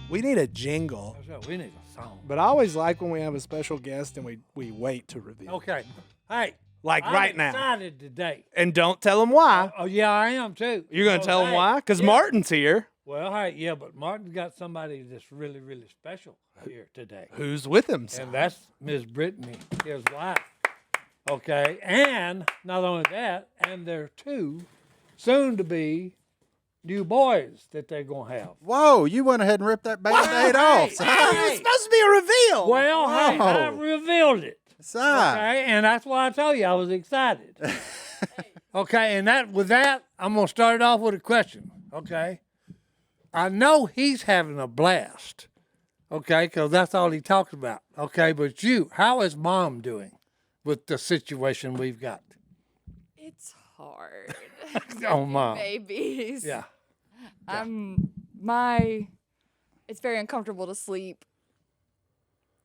We need a jingle. That's right. We need a song. But I always like when we have a special guest and we wait to reveal. Okay. Hey. Like I'm right now. excited today. And don't tell them why. Oh, yeah, I am too. You're going to tell them why? Because Martin's here. Well, hey, yeah, but Martin's got somebody that's really, really special here today. Who's with him, son? And that's Miss Brittany, his wife. Okay, and not only that, and there are two soon-to-be new boys that they're going to have. Whoa, you went ahead and ripped that Band-Aid off. It was supposed to be a reveal. Well, hey, I revealed it. Okay, and that's why I told you I was excited. Okay, and with that, I'm going to start it off with a question, okay? I know he's having a blast, okay, because that's all he talks about, okay? But how is Mom doing with the situation we've got? It's hard. Oh, Mom. Babies. Yeah. It's very uncomfortable to sleep.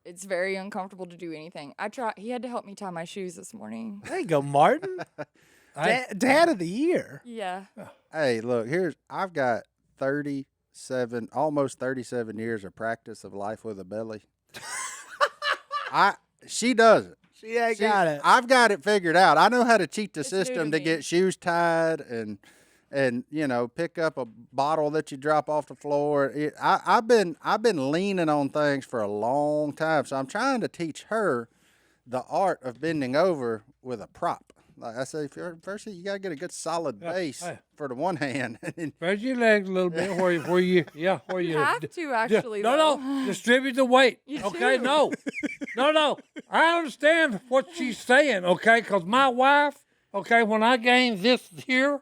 It's very uncomfortable to do anything. He had to help me tie my shoes this morning. There you go, Martin. Dad of the year. Yeah. Hey, look, I've got almost 37 years of practice of life with a belly. She does it. She ain't got it. I've got it figured out. I know how to cheat the It's new to system to me. get shoes tied and pick up a bottle that you drop off the floor. I've been leaning on things for a long time, so I'm trying to teach her the art of bending over with a prop. Like I say, first you gotta get a good solid base for the one hand. Spread your legs a little bit where you You have to actually. No, distribute the weight. You Okay, do. no. I understand what she's saying, okay, because my wife, okay, when I gained this here,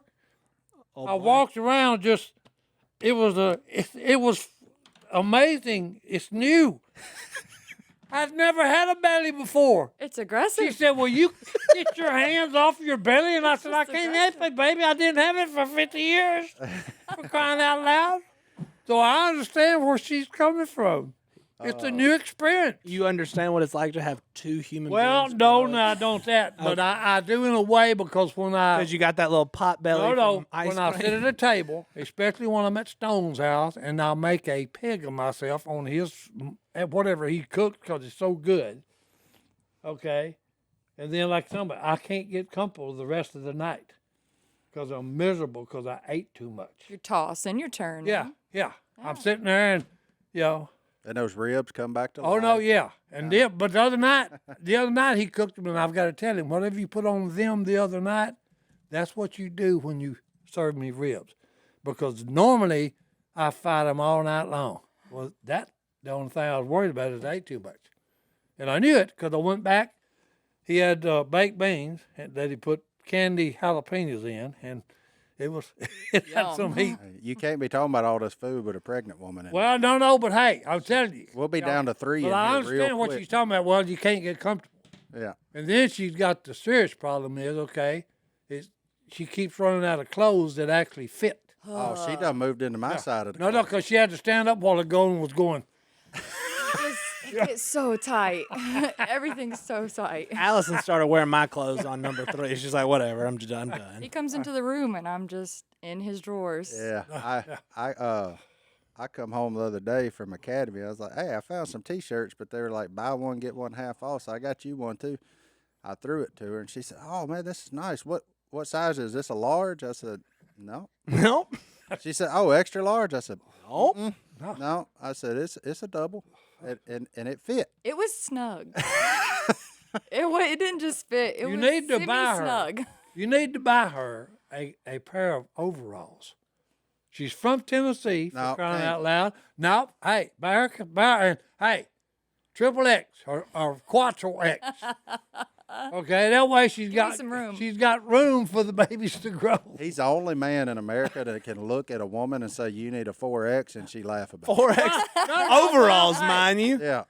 I walked around it was amazing. It's new. I've never had a belly before. It's aggressive. She said, well, you get your hands off your belly. And I said, I can't help it, baby. I didn't have it for 50 years. For crying out loud. So I understand where she's coming from. It's a new experience. You understand what it's like to have two human Well, beings? no, I don't that. But I do in a way because when Because you got that little pot belly. No, from ice when I cream. sit at a table, especially when I'm at Stone's house, and I'll make a pig of myself on his, whatever he cooked because it's so good. Okay? And then like somebody, I can't get comfortable the rest of the night because I'm miserable because I ate too much. You're tossing your turn. Yeah. I'm sitting there and, And those ribs come back to life. Oh no, yeah. And but the other night he cooked them, and I've got to tell him, whatever you put on them the other night, that's what you do when you serve me ribs, because normally I fight them all night long. Well, the only thing I was worried about is I ate too much, and I knew it because I went back. He had baked beans that he put candy jalapenos in, and it had some heat. You can't be talking about all this food with a pregnant woman in it. Well, no, but hey, I'm telling you. We'll be down to 3 in But here I real understand what quick. she's talking about. Well, you can't get comfortable. Yeah. And then she's got the serious problem she keeps running out of clothes that actually fit. Oh, she done moved into my side of the No, closet. because she had to stand up while the golden was going. It's so tight. Everything's so tight. Allison started wearing my clothes on number 3. She's like, whatever, I'm done. He comes into the room and I'm just in his drawers. Yeah. I come home the other day from Academy. I was like, hey, I found some T-shirts, but they were like buy one, get one half off, so I got you one too. I threw it to her, and she said, oh, man, this is nice. What size is this, a large? I said, no. Nope. She said, oh, extra large? I said, Nope. no. I said, it's a double, and it fit. It was snug. It didn't just fit. It You was need to buy her. snug. You need to buy her a pair of overalls. She's from Tennessee, for No, crying hey. out loud. No, hey, buy her, and hey, triple X or quattro X. Okay, that way she's me got some room. She's got room for the babies to grow. He's the only man in America that can look at a woman and say, you need a 4X, and she laugh about 4X overalls, mind you. it. Yeah.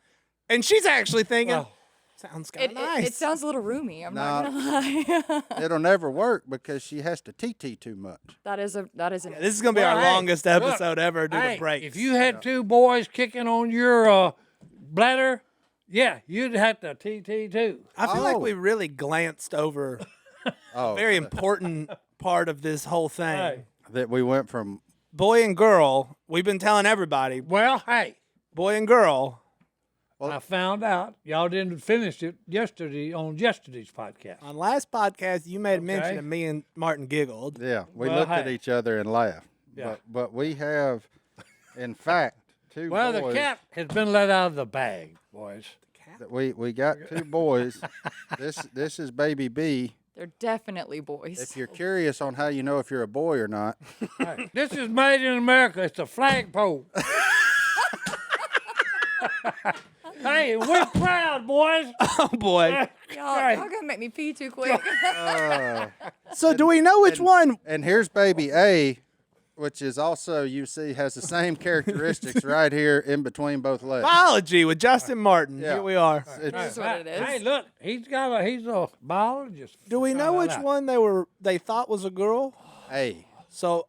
And she's actually thinking, Well, sounds kind of nice. It sounds a little roomy. I'm not gonna lie. It'll never work because she has to TT too much. that is an. This is going to be our Well, hey, longest episode ever due Hey, to breaks. if you had two boys kicking on your bladder, yeah, you'd have to TT too. I feel like Oh. we really glanced over Oh, a very important part of this whole thing. Hey. that we went from Boy and girl, we've been telling everybody. Well, hey, boy and girl. I found out y'all didn't finish it yesterday on yesterday's podcast. On last podcast, you made a mention Okay. of me and Martin giggled. Yeah, we Well, looked at hey. each other and laughed. Yeah. But we have, in fact, two Well, boys. the cat has been let out of the bag, boys. We got two boys. This is baby B. They're definitely boys. If you're curious on how you know if you're a boy or not, Hey, this is made in America. It's a flagpole. Hey, we're proud, boys. Oh boy. y'all gonna make me pee too quick. So do we know which one? and here's baby A, which is also, you see, has the same characteristics right here in between both legs. Biology with Justin Martin. Yeah. Here we are. That's what it is. Hey, look, he's a biologist. Do we know which one they thought was a girl? A. So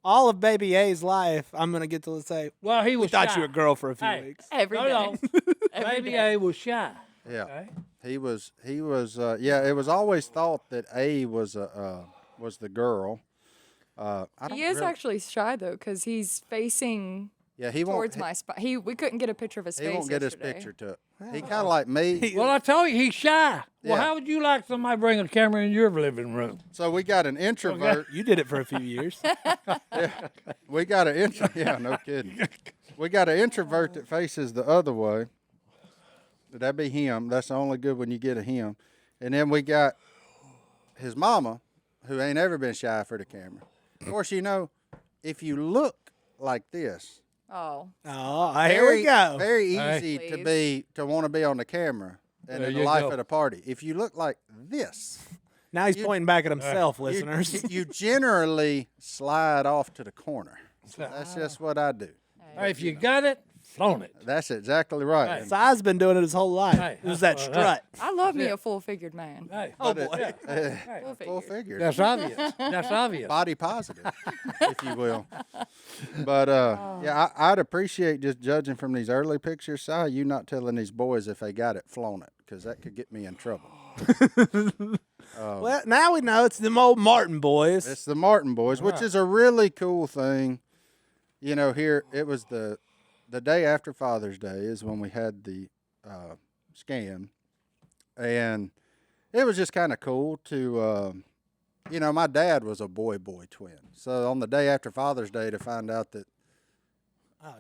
all of baby A's life, I'm gonna get to say, Well, he we was thought shy. you were a girl for a few Hey. weeks. Every day. No, Every Baby day. A was shy. Yeah. Okay. He was. Yeah, it was always thought that A was the girl. I don't He is really- actually shy though, because he's facing Yeah, he won't. towards my spot. We couldn't get a picture of his He face. won't get his yesterday. picture took. He kind of like me. Well, I told you he's shy. Well, Yeah. how would you like somebody bring a camera in your living room? So we got an introvert. You did it for a few years. We got an introvert. Yeah, no kidding. We got an introvert that faces the other way. That'd be him. That's the only good when you get a him. And then we got his mama, who ain't ever been shy for the camera. Of course, you know, if you look like this, Oh, Oh, here we go. Very Hey. easy to want to be on the camera and There in the you life go. of the party. If you look like this, Now he's pointing back at himself, you- listeners. you generally slide off to the corner. That's just what I do. Hey, if you got it, flown it. That's exactly right. Hey. And- Si's been doing it his whole life. Hey, It was that that's- strut. I love me a full-figured man. Hey, Oh boy. Full figure. that's obvious. That's obvious. Body positive, if you will. But yeah, I'd appreciate just judging from these early pictures, Si, you not telling these boys if they got it, flown it, because that could get me in trouble. Well, now we know it's them old Martin boys. It's the Martin boys, which is a really cool thing. You know, here it was the day after Father's Day is when we had the scan, and it was just kind of cool to, you know, my dad was a boy twin, so on the day after Father's Day to find out that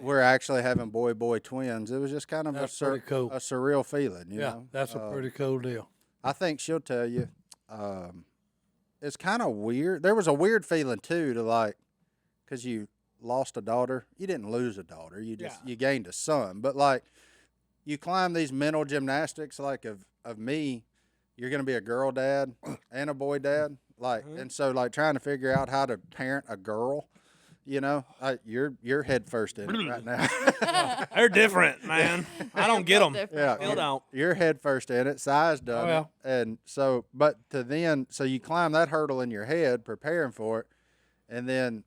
we're actually having boy twins, it was just kind of That's pretty cool. a surreal feeling. You Yeah, know? that's a pretty cool deal. I think she'll tell you. It's kind of weird. There was a weird feeling too, to like, because you lost a daughter. You didn't lose a daughter. You just you gained a son. But like, you climb these mental gymnastics, like of me. You're gonna be a girl dad and a boy dad. Like, and so like trying to figure out how to parent a girl. You know, you're head first in it right now. They're different, man. I don't get them. Yeah, Still don't. You're head first in it. Si's done Oh, yeah. it. And so, but so you climb that hurdle in your head, preparing for it, and then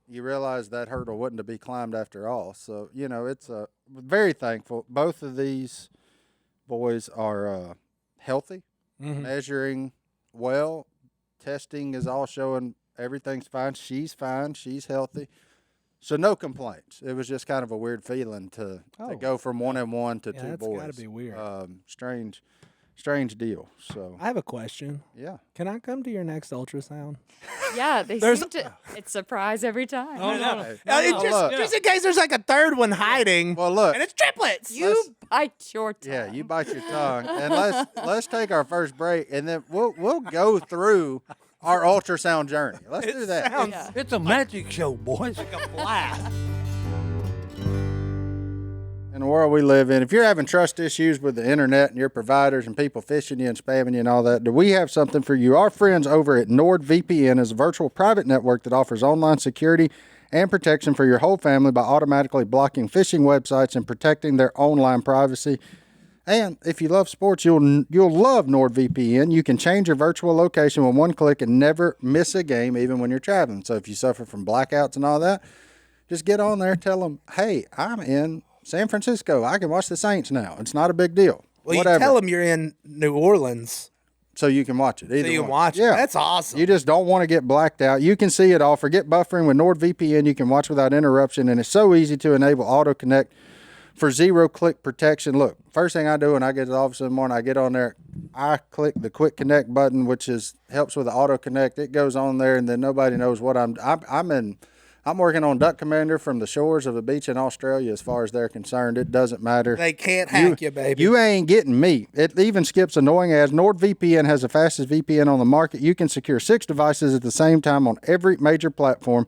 you realize that hurdle wasn't to be climbed after all. So, you know, it's very thankful. Both of these boys are healthy, measuring well. Testing is all showing everything's fine. She's fine. She's healthy. So no complaints. It was just kind of a weird feeling to go from 1-1 to two that's boys. gotta be weird. Strange deal. So I have a question. yeah. Can I come to your next ultrasound? Yeah, they There's- seem to. It's surprise every time. Oh, no. It's no, look. just in case there's like a third one hiding. Well, look. And it's triplets. You bite your tongue. Yeah, you bite your tongue. And let's take our first break, and then we'll go through our ultrasound journey. Let's do that. sounds Yeah. It's a magic show, boys. like a blast. In the world we live in, if you're having trust issues with the internet and your providers and people phishing you and spamming you and all that, we have something for you. Our friends over at NordVPN is a virtual private network that offers online security and protection for your whole family by automatically blocking phishing websites and protecting their online privacy. And if you love sports, you'll love NordVPN. You can change your virtual location with one click and never miss a game, even when you're traveling. So if you suffer from blackouts and all that, just get on there, tell them, hey, I'm in San Francisco. I can watch the Saints now. It's not a big deal. Well, Whatever. you tell them you're in New Orleans, So you can watch it. Either so you one. can watch Yeah. it. That's awesome. You just don't want to get blacked out. You can see it all. Forget buffering with NordVPN. You can watch without interruption, and it's so easy to enable auto connect for zero-click protection. Look, first thing I do when I get to the office in the morning, I get on there, I click the quick connect button, which helps with the auto connect. It goes on there, and then nobody knows what I'm working on Duck Commander from the shores of a beach in Australia. As far as they're concerned, it doesn't matter. They can't hack you, baby. You ain't getting me. It even skips annoying ads. NordVPN has the fastest VPN on the market. You can secure 6 devices at the same time on every major platform.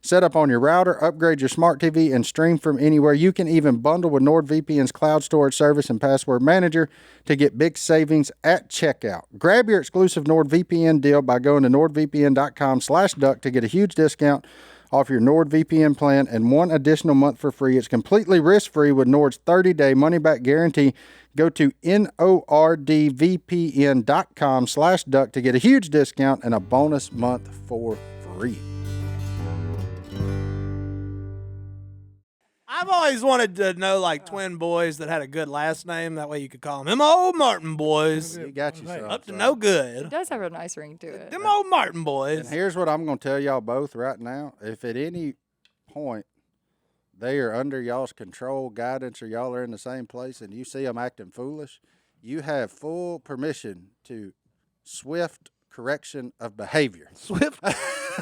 Set up on your router, upgrade your smart TV, and stream from anywhere. You can even bundle with NordVPN's cloud storage service and password manager to get big savings at checkout. Grab your exclusive NordVPN deal by going to nordvpn.com/duck to get a huge discount off your NordVPN plan and 1 additional month for free. It's completely risk-free with Nord's 30-day money-back guarantee. Go to nordvpn.com/duck to get a huge discount and a bonus month for free. I've always wanted to know, like, twin boys that had a good last name. That way you could call them old Martin boys. You got you some. Up to no It good. does have a nice ring to it. Them old Martin And boys. here's what I'm going to tell y'all both right now. If at any point they are under y'all's control, guidance, or y'all are in the same place and you see them acting foolish, you have full permission to swift correction of behavior. Swift.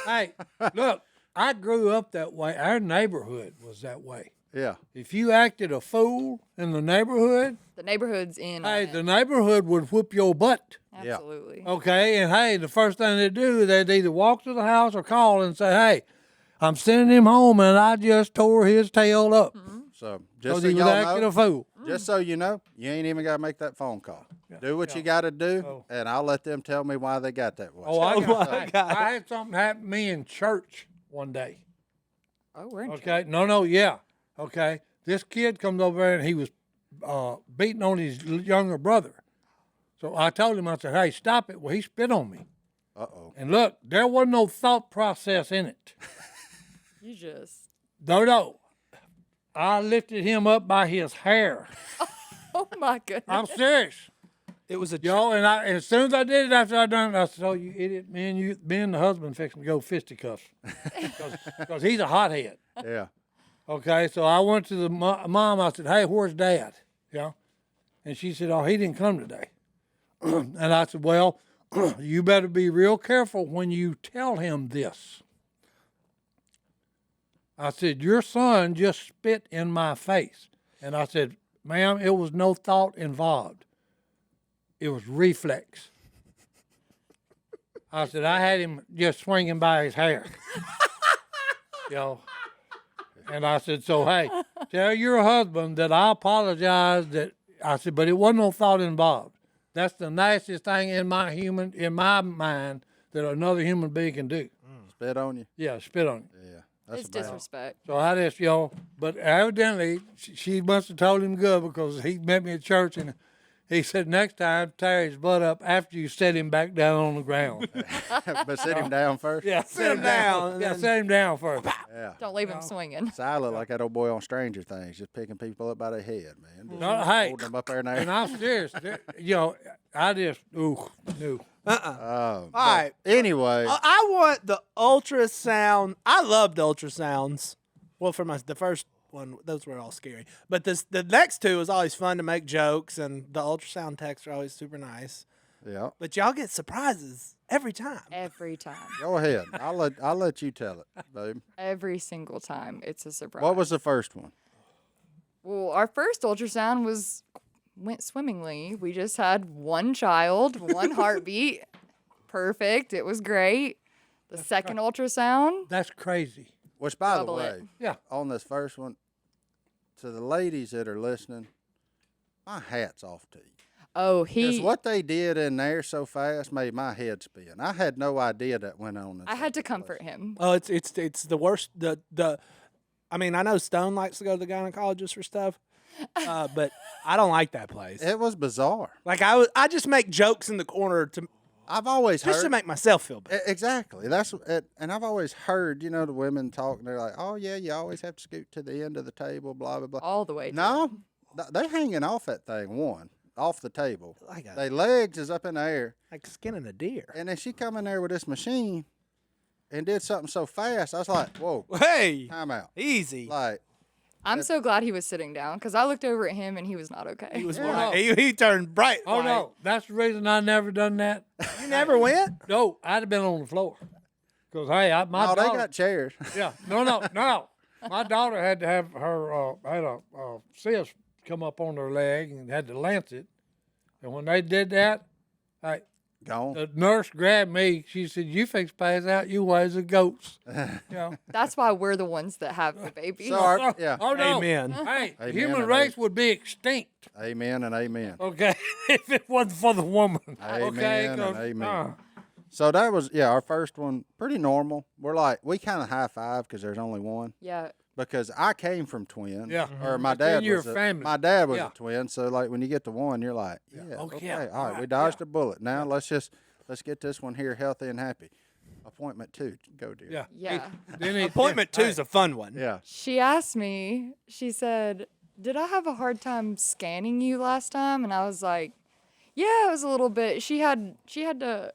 Hey, look, I grew up that way. Our neighborhood was that way. Yeah. If you acted a fool in the neighborhood, The neighborhood's in. hey, on it. the neighborhood would whoop your butt. Absolutely. Okay, and hey, the first thing they do, they'd either walk to the house or call and say, "Hey, I'm sending him home, and I just tore his tail up So because just so he was y'all acting know, a fool." just so you know, you ain't even got to make that phone call. Do what you got to do, and I'll let them tell me why they got that way. Oh, I, Oh, got, my hey, God. I had something happen to me in church one day. Oh, we're in. Okay, yeah. Okay, this kid comes over there and he was beating on his younger brother. So I told him, I said, "Hey, stop it." Well, he spit on me. Uh-oh. And look, there wasn't no thought process in it. You just. No. I lifted him up by his hair. Oh my goodness. I'm serious. It was a And as soon as I did it, after I done it, I said, "Oh, you idiot, me and the husband fixing to go fisticuffs." Because he's a hothead. Yeah. Okay, so I went to the mom. I said, "Hey, where's Dad?" And she said, "Oh, he didn't come today." And I said, "Well, you better be real careful when you tell him this." I said, "Your son just spit in my face." And I said, "Ma'am, it was no thought involved. It was reflex." I said, "I had him just swinging by his hair." And I said, "So, hey, tell your husband that I apologize that," I said, "but it wasn't no thought involved. That's the nicest thing in my mind that another human being can do." Spit on you? Yeah, spit on you. Yeah. That's It's a bad disrespect. So I just, but evidently she must have told him good because he met me at church and he said, "Next time, tear his butt up after you set him back down on the ground." But sit him down first. Yeah, Sit him down. Yeah, set him down first. Yeah. Don't leave him swinging. So I look like that old boy on Stranger Things, just picking people up by their head, man. Just No, hey, holding them up there in the and air. I'm serious. I just, no. All right. Anyway, I want the ultrasound. I loved ultrasounds. Well, for the first one, those were all scary. But the next two was always fun to make jokes, and the ultrasound texts are always super nice. yeah. But y'all get surprises every time. Every time. Go ahead. I'll let you tell it, babe. Every single time. It's a surprise. What was the first one? Well, our first ultrasound went swimmingly. We just had one child, one heartbeat. Perfect. It was great. The second ultrasound. That's crazy. Which, by Double the it. way, Yeah. on this first one, to the ladies that are listening, my hat's off to you. Oh, Because he. what they did in there so fast made my head spin. I had no idea that went on. I had to comfort him. Oh, it's the worst. I mean, I know Stone likes to go to the gynecologist for stuff, but I don't like that place. It was bizarre. Like I just make jokes in the corner I've always just heard to make myself feel better. Exactly. That's it. And I've always heard, the women talking. They're like, "Oh yeah, you always have to scoot to the end of the table." Blah blah blah. All the way. to- No, they hanging off that thing. Off the table. Like Their legs is up in the air, like skinning a deer. and then she come in there with this machine, and did something so fast. I was like, "Whoa, Hey, time out!" easy. Like, I'm so glad he was sitting down because I looked over at him and he was not okay. He was Yeah. white. He turned bright. Oh white. no, that's the reason I never done that. You never went? No, I'd have been on the floor. Cause hey, my Oh, daughter. they got chairs. Yeah, no. My daughter had to have her had a cyst come up on her leg and had to lance it. And when they did that, hey, Gone. the nurse grabbed me. She said, "You fix pass out. You ways a goats." Yeah. That's why we're the ones that have the baby. So our, yeah. Oh no. Amen. Hey, the Amen human and race would be extinct. Amen and amen. Okay, if it wasn't for the woman. Okay, Amen 'cause, and amen. So that was, our first one, pretty normal. We kind of high five because there's only one. Yeah. Because I came from twins. Yeah. Or my It's in dad your was family. my dad was Yeah. a twin. So like when you get to one, you're like, yeah, Okay, okay, yeah, all right, we right, dodged a bullet. Now let's get this one here healthy and happy. Appointment 2, go dear. Yeah. Yeah. Then it- Appointment 2 is a fun one. Yeah. She asked me, she said, "Did I have a hard time scanning you last time?" And I was like, "Yeah, it was a little bit." She had to,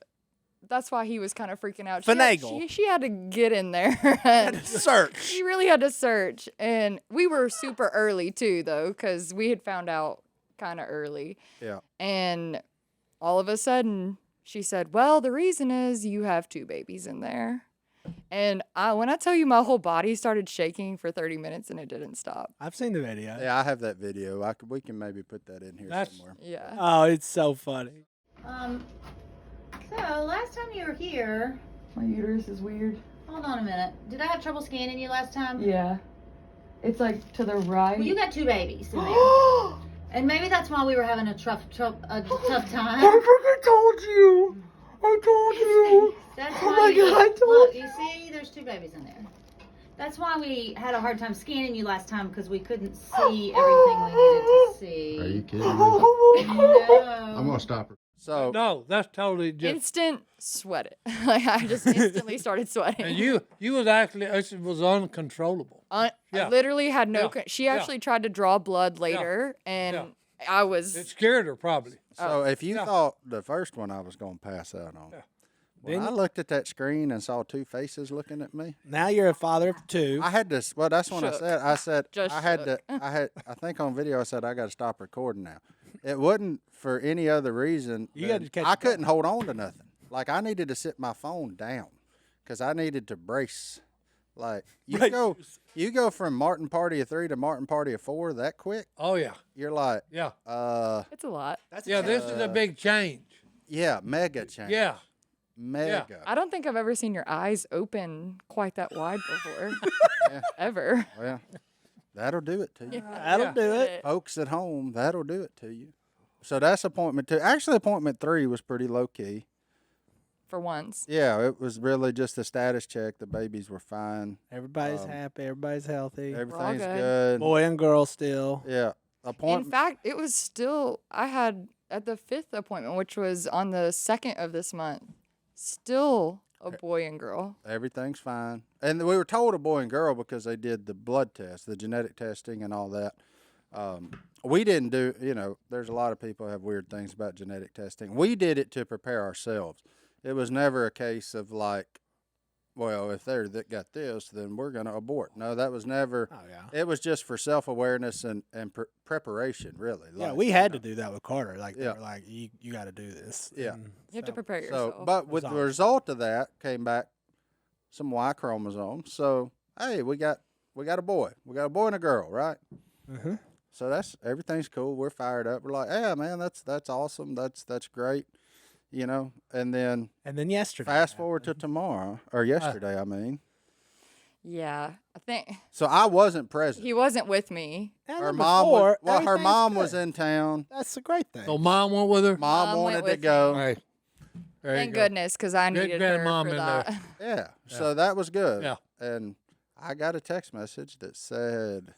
that's why he was kind of freaking out. Finagle. She had to get in there. and Search. she really had to search. And we were super early too, though, because we had found out kind of early. Yeah. And all of a sudden, she said, "Well, the reason is you have 2 babies in there." And when I tell you my whole body started shaking for 30 minutes and it didn't stop. I've seen the video. Yeah, I have that video. We can maybe put that in here That's- somewhere. Yeah. Oh, it's so funny. So last time you were here, My uterus is weird. hold on a minute. Did I have trouble scanning you last time? Yeah. It's like to the right. Well, you got 2 babies in there, and maybe that's why we were having a tough time. I told you. I told you. That's Oh why my you, God, I told look, you see, there's 2 babies in there. That's why we had a hard time scanning you last time because we couldn't see everything we needed to see. Are you kidding me? No. I'm gonna stop her. So No, that's totally just. Instant sweat it. Like I just instantly started sweating. And you was actually, it was uncontrollable. I Yeah. literally had no. Yeah. She Yeah. actually tried to draw blood later, and Yeah. I was. It scared her probably. if you Yeah. thought the first one I was going to pass out on, when I looked at that screen and saw 2 faces looking at me, Now you're a father of 2. I had to. Well, that's when Shook. I said Just I had shook. to. I think on video I said I got to stop recording now. It wasn't for any other reason. You had than to catch I the couldn't hold on to nothing. Like I needed to sit my phone down because I needed to brace. Like Brace you go from Martin Party of 3 to Martin Party of 4 that quick. Oh yeah, You're like, yeah, It's a lot. That's yeah. This is a big change. yeah, mega change. Yeah, Mega. I don't think I've ever seen your eyes open quite that wide before. Ever. Well, that'll do it to you. That'll do it. Folks at home, that'll do it to you. So that's appointment 2. Actually, appointment 3 was pretty low key. For once. Yeah, it was really just a status check. The babies were fine. Everybody's happy. Everybody's healthy. Everything's good. good. Boy and girl still. Yeah. In Appointment. fact, it was still, I had at the 5th appointment, which was on the 2nd of this month, still a boy and girl. Everything's fine. And we were told a boy and girl because they did the blood test, the genetic testing and all that. We didn't do, there's a lot of people who have weird things about genetic testing. We did it to prepare ourselves. It was never a case of like, well, if they're that got this, then we're going to abort. No, that was never. Oh, yeah. It was just for self-awareness and preparation, really. Yeah, Like, we had to do that with Carter. Like, they Yeah. were like, you got to do this. Yeah. And You have to prepare So, yourself. but with the Result. result of that came back some Y chromosomes. So, hey, we got a boy. We got a boy and a girl, right? Mhm. So everything's cool. We're fired up. We're like, yeah, man, that's awesome. That's great. And then And then yesterday. fast forward to tomorrow or yesterday, I mean. Yeah, I think So I wasn't present. he wasn't with me. And Her then mom before, was, her everything's mom was good. in town. That's a great thing. so mom went with her. Mom Mom went wanted to with go. Hey, there you Thank go. goodness, because I Good needed her grandmom for in that. there. Yeah. So that was good. Yeah. And I got a text message that said,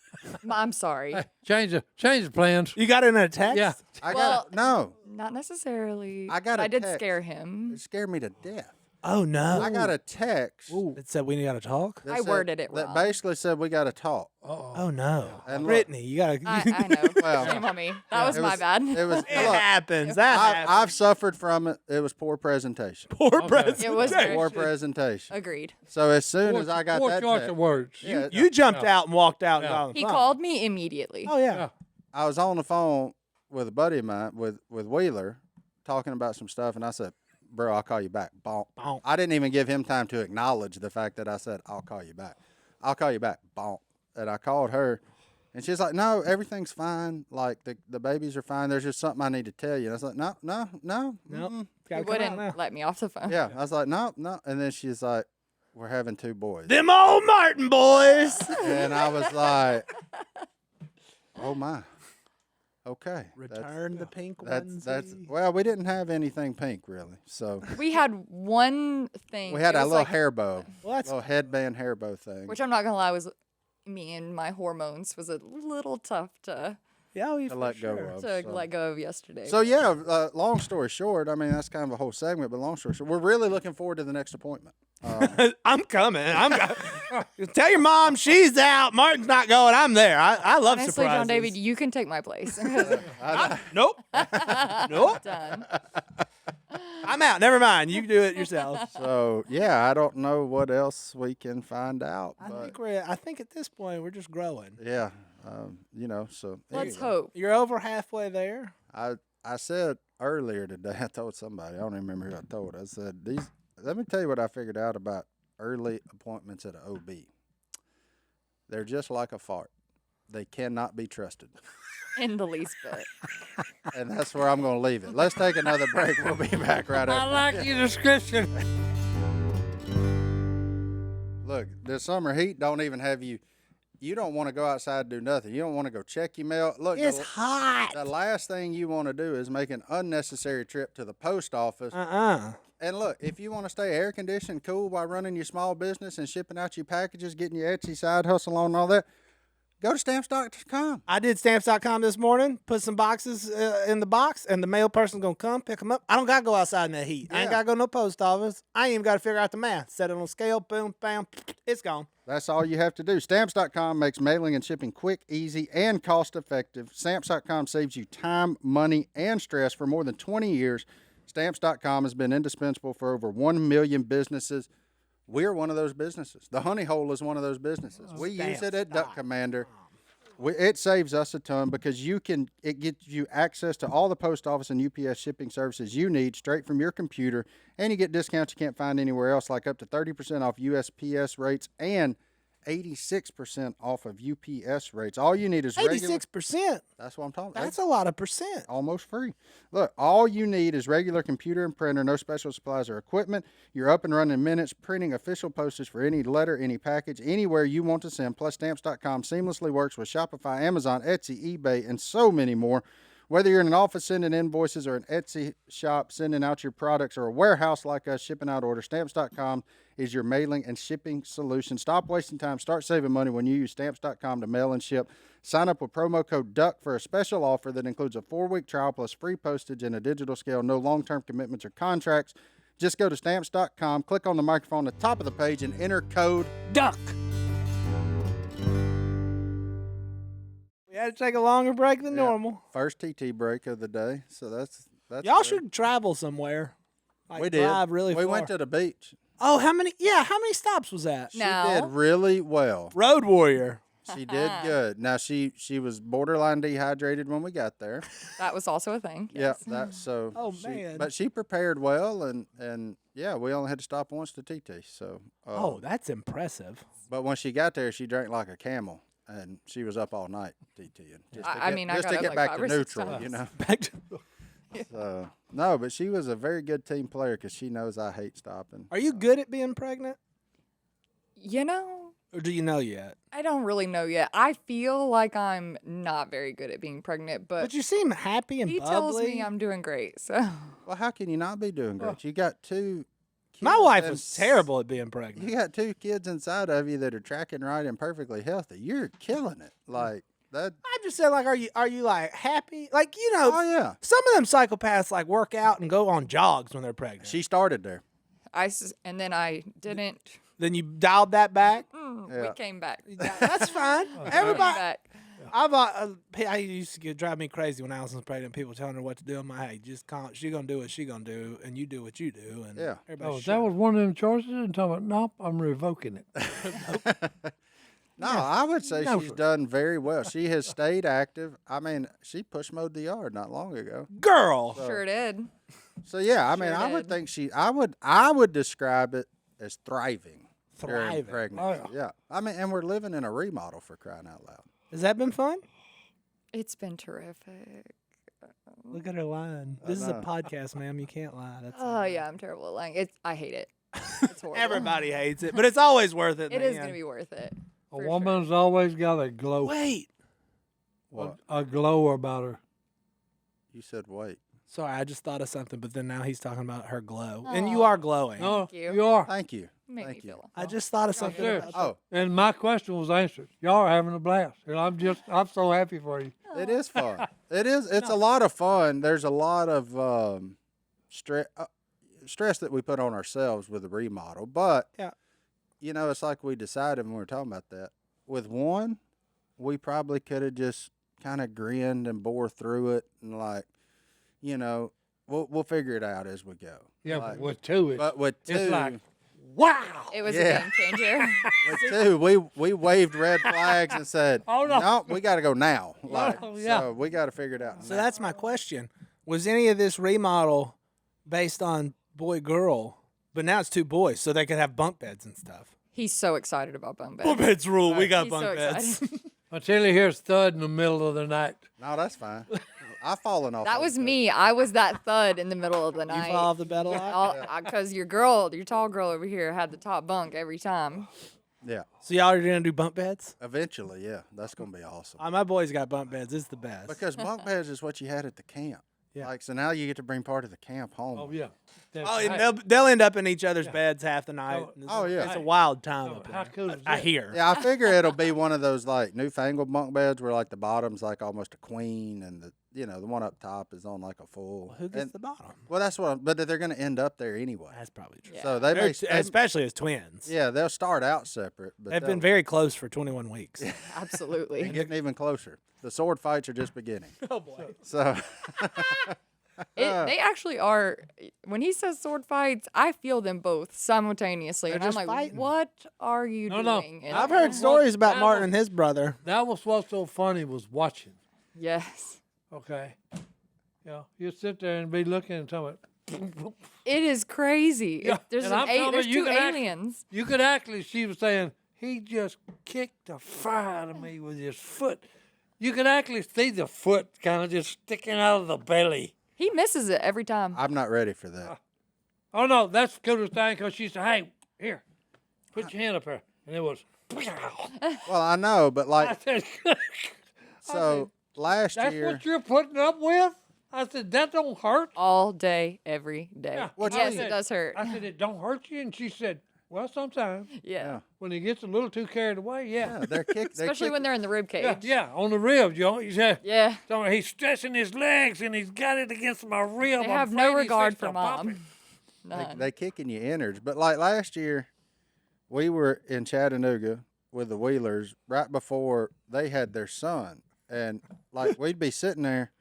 I'm sorry. Hey, change the plans. You got in a text? Yeah. I Well- got no. Not necessarily. I got but a I did text. scare him. It scared me to death. Oh no! I got a text It said we got to talk. that I said- worded it that wrong. basically said we got to talk. Oh no, And look, Brittany, you gotta. I know. Well, Shame on me. That was it my was- bad. It was. it look, happens. That happens. I've suffered from it. It was poor presentation. Poor presentation. It was very- Poor presentation. Agreed. So as soon as I got poor that choice text, of words. yeah, You jumped out and walked out and Yeah. got on the He phone. called me immediately. Oh yeah. Yeah. I was on the phone with a buddy of mine with Wheeler, talking about some stuff, and I said, "Bro, I'll call you back." Bonk. Bonk. I didn't even give him time to acknowledge the fact that I said, "I'll call you back." I'll call you back. Bonk. And I called her, and she's like, "No, everything's fine. Like the babies are fine. There's just something I need to tell you." And I was like, "No. Nope. mm-mm." He Gotta come out wouldn't now. let me off the phone. Yeah, I was like, "No." And then she's like, "We're having 2 boys." Them old Martin boys. And I was like, "Oh my, okay." Return the pink That's onesie. well, we didn't have anything pink really, so We had one thing. we had it a was little like- hair bow, Well, that's little headband hair bow thing. which I'm not gonna lie was me and my hormones was a little tough to yeah, we to let go of. to so. let go of yesterday. So yeah, long story short, I mean that's kind of a whole segment, but long story short, we're really looking forward to the next appointment. I'm coming. Tell your mom she's out. Martin's not going. I'm there. I love Honestly, surprises. John David, you can take my place. Nope. Nope. Done. I'm out. Never mind. You do it yourself. So yeah, I don't know what else we can find out, I think at this point we're just growing. yeah, So there Let's you go. hope. You're over halfway there. I said earlier today, I told somebody, I don't even remember who I told. I said, let me tell you what I figured out about early appointments at an OB. They're just like a fart. They cannot be trusted. In the least bit. And that's where I'm going to leave it. Let's take another break. We'll be back right I after. like your description. Look, the summer heat don't even have you. You don't want to go outside and do nothing. You don't want to go check your mail. Look, It's hot. the last thing you want to do is make an unnecessary trip to the post office. And look, if you want to stay air conditioned, cool while running your small business and shipping out your packages, getting your Etsy side hustle on and all that, go to stamps.com. I did stamps.com this morning, put some boxes in the box, and the mail person's going to come pick them up. I don't got to go outside in that heat. I ain't Yeah. got to go to no post office. I ain't even got to figure out the math. Set it on a scale, boom, bam, it's gone. That's all you have to do. Stamps.com makes mailing and shipping quick, easy, and cost effective. Stamps.com saves you time, money, and stress for more than 20 years. Stamps.com has been indispensable for over 1 million businesses. We're one of those businesses. The Honey Hole is one of those businesses. We use it at Duck Commander. It saves us a ton because it gets you access to all the post office and UPS shipping services you need straight from your computer, and you get discounts you can't find anywhere else, like up to 30% off USPS rates and 86% off of UPS rates. All you need is regular. 86%. That's what I'm talking about. That's a lot of percent. Almost free. Look, all you need is regular computer and printer, no special supplies or equipment. You're up and running in minutes, printing official postage for any letter, any package, anywhere you want to send. Plus, Stamps.com seamlessly works with Shopify, Amazon, Etsy, eBay, and so many more. Whether you're in an office sending invoices or an Etsy shop sending out your products or a warehouse like us shipping out orders, Stamps.com is your mailing and shipping solution. Stop wasting time. Start saving money when you use Stamps.com to mail and ship. Sign up with promo code DUCK for a special offer that includes a 4-week trial plus free postage and a digital scale. No long-term commitments or contracts. Just go to Stamps.com, click on the microphone at the top of the page, and enter code DUCK. We had to take a longer break than normal. First TT break of the day, so that's Y'all good. should travel somewhere. Like We did. drive really we far. went to the beach. Oh, how many stops was that? She Now, did really well. Road Warrior. She did good. Now she was borderline dehydrated when we got there. that was also a thing. Yeah, that's so. Oh, she- man. But she prepared well, and yeah, we only had to stop once to TT. So. Oh, that's impressive. But when she got there, she drank like a camel, and she was up all night TTing. Just to I get- mean, I just got to up get like back 5 to or 6 neutral, times. you know. Back to, So no, but she was a very good team player because she knows I hate stopping. are you good at being pregnant? You know, Or do you know yet? I don't really know yet. I feel like I'm not very good at being pregnant, But but you seem happy and he bubbly. tells me I'm doing great. So Well, how can you not be doing great? You got 2 kids. My wife was ins- terrible at being pregnant. You got 2 kids inside of you that are tracking right and perfectly healthy. You're killing it. Like that. I just said, like, are you like happy? Like, Oh yeah. some of them psychopaths like work out and go on jogs when they're pregnant. She started there. And then I didn't. Then you dialed that back. Yeah. We came back. That's fine. Came Everybody. back. I used to drive me crazy when Allison was pregnant. People telling her what to do. I'm like, hey, just calm. She gonna do what she gonna do, and you do what you do. And Yeah. everybody. Oh, shut that up. was one of them choices, and talking about, nope, I'm revoking it. No, I would say No, she's sir. done very well. She has stayed active. I mean, she push mowed the yard not long ago. Girl. Sure did. So yeah, I mean, Sure I would did. think I would describe it as thriving. During Thriving. pregnancy. Oh, Yeah. I mean, and we're living in a remodel, for crying out loud. Has that been fun? It's been terrific. Look at her lying. This is a know. podcast, ma'am. You can't lie. That's Oh yeah, I'm terrible at lying. I hate it. It's horrible. Everybody hates it, but it's always worth it. It is gonna be worth it. A for woman's always got a glow, Wait. What? a glow about her. You said wait. Sorry, I just thought of something, but then now he's talking about her glow, and you Aw. are glowing. No, you. you are. Thank you. Make Thank me you. feel. I just thought of something. sure. About Oh, And my question was answered. Y'all are having a blast. And I'm so happy for you. it is fun. It is. It's a lot of fun. There's a lot of stress that we put on ourselves with the remodel, but Yeah. you know, it's like we decided when we were talking about that. With one, we probably could have just kind of grinned and bore through it, and like, you know, we'll figure it out as we go. Yeah, Like, but with two, but with two, it's like, wow. It was Yeah. a game changer. with two, we waved red flags and said, Oh, no. we got to go now. Like, yeah. So we got to figure it out. So now. that's my question. Was any of this remodel based on boy girl? But now it's two boys, so they could have bunk beds and stuff. He's so excited about bunk Bunk beds. beds rule. We got He's bunk so beds. excited. Until he hears thud in the middle of the night. No, that's fine. I've fallen off. That those was beds. me. I was that thud in the middle of the You night. fall off the bed a lot. Because your tall girl over here had the top bunk every time. Yeah. So y'all are gonna do bunk beds? Eventually, yeah. That's gonna be awesome. My boys got bunk beds. It's the best. Because bunk beds is what you had at the camp. Yeah. Like, so now you get to bring part of the camp home. Oh, yeah. That's Oh, and right. they'll end up in each other's beds half the night. Oh, oh, yeah. It's a wild time Oh, up how there. cool is I that? hear. Yeah, I figure it'll be one of those like newfangled bunk beds where like the bottom's like almost a queen, and the one up top is on like a full. Who gets and- the bottom? Well, that's what. But they're gonna end up there anyway. That's probably true. Yeah. So they may. Especially as twins. Yeah, they'll start out separate, but They've been they'll- very close for 21 weeks. Absolutely. getting even closer. The sword fights are just beginning. Oh boy. So They actually are. When he says sword fights, I feel them both simultaneously. They're And I'm just like, fighting. what are you No, no. doing? And I've heard stories about that Martin was- and his brother. That was what's so funny was watching. Yes. Okay. Yeah, you sit there and be looking and tell it. It is crazy. Yeah, There's and I'm telling there's you, you two can actually- aliens. You could actually, she was saying, he just kicked the fire out of me with his foot. You could actually see the foot kind of just sticking out of the belly. He misses it every time. I'm not ready for that. Oh, no, that's the coolest thing because she said, hey, here, put your hand up here. And it was, Well, I know, but I like said, so last that's year. what you're putting up with? I said, that don't hurt. All day, every day. Yeah. What Yes, you- it does hurt. I said, it don't hurt you? And she said, well, sometimes Yeah. when he gets a little too carried away, Yeah, they're kick. They're Especially when they're in the rib cage. Yeah, on the ribs, you said, Yeah. so he's stretching his legs and he's got it against my rib. They I'm have no afraid he regard fixed for to pop mom. it. None. They kicking your innards. But like last year, we were in Chattanooga with the Wheelers right before they had their son, and like we'd be sitting there,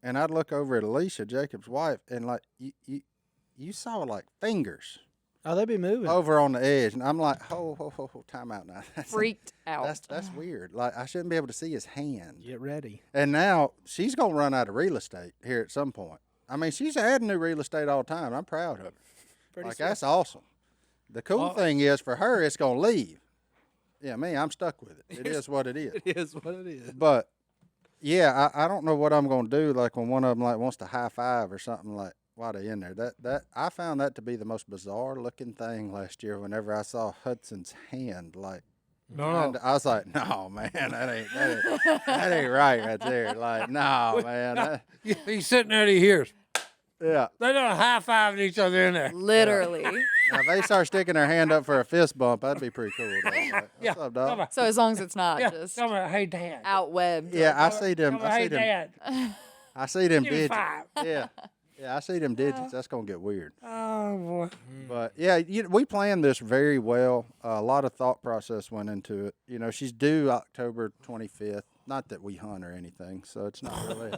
and I'd look over at Alicia, Jacob's wife, and like you saw like fingers Oh, they be moving. over on the edge, and I'm like, ho, time out now. Freaked out. That's weird. Like I shouldn't be able to see his hand. Get ready. And now she's gonna run out of real estate here at some point. I mean, she's adding new real estate all the time. I'm proud of her. Pretty Like soon. that's awesome. The cool thing is for her, it's gonna leave. Yeah, me, I'm stuck with it. It is what it is. It is what it is. But yeah, I don't know what I'm gonna do. Like when one of them like wants to high five or something like while they in there. That I found that to be the most bizarre looking thing last year. Whenever I saw Hudson's hand, like. No, And I was like, no, man, that ain't right there. Like, no, man. He's sitting there and he hears. Yeah. They're not high-fiving each other in there. Literally. Now, if they start sticking their hand up for a fist bump, that'd be pretty cool. Though. Like, What's Yeah, up, come dog? on. So as long as it's not Yeah, just come on, hey, Dad. out webbed. Yeah, I see them. Come on, I hey, see them. Dad. I see them Give me bitches. 5. Yeah. Yeah, I see them digits. That's gonna get weird. Oh boy. But yeah, we planned this very well. A lot of thought process went into it. You know, she's due October 25th. Not that we hunt or anything, so it's not really,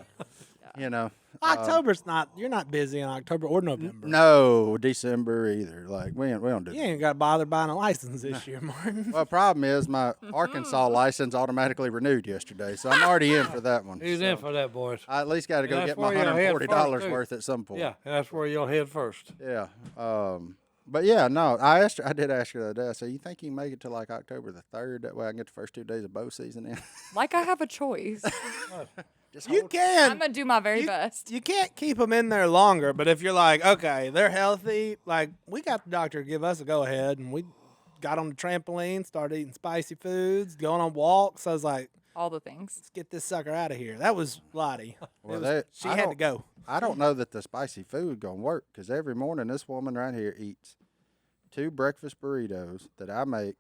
you know. October's not. You're not busy in October or November. No, December either. Like we don't do. You ain't got to bother buying a license this year, Martin. Well, problem is my Arkansas license automatically renewed yesterday, so I'm already in for that one. He's so in for that, boys. I at least got to go That's get my where you'll head $140 first, too. worth at some point. Yeah, that's where you'll head first. Yeah. But yeah, no, I did ask her the other day. I said, "You think you can make it to like October the 3rd? That way I can get the first 2 days of bow season in." Like I have a choice. Just You hold- can. I'm gonna do my very best. You can't keep them in there longer, but if you're like, okay, they're healthy, like we got the doctor to give us a go ahead, and we got on the trampoline, started eating spicy foods, going on walks. I was like, All the things. let's get this sucker out of here. That was Lottie. Well, She I had to don't- go. I don't know that the spicy food gonna work because every morning this woman right here eats 2 breakfast burritos that I make,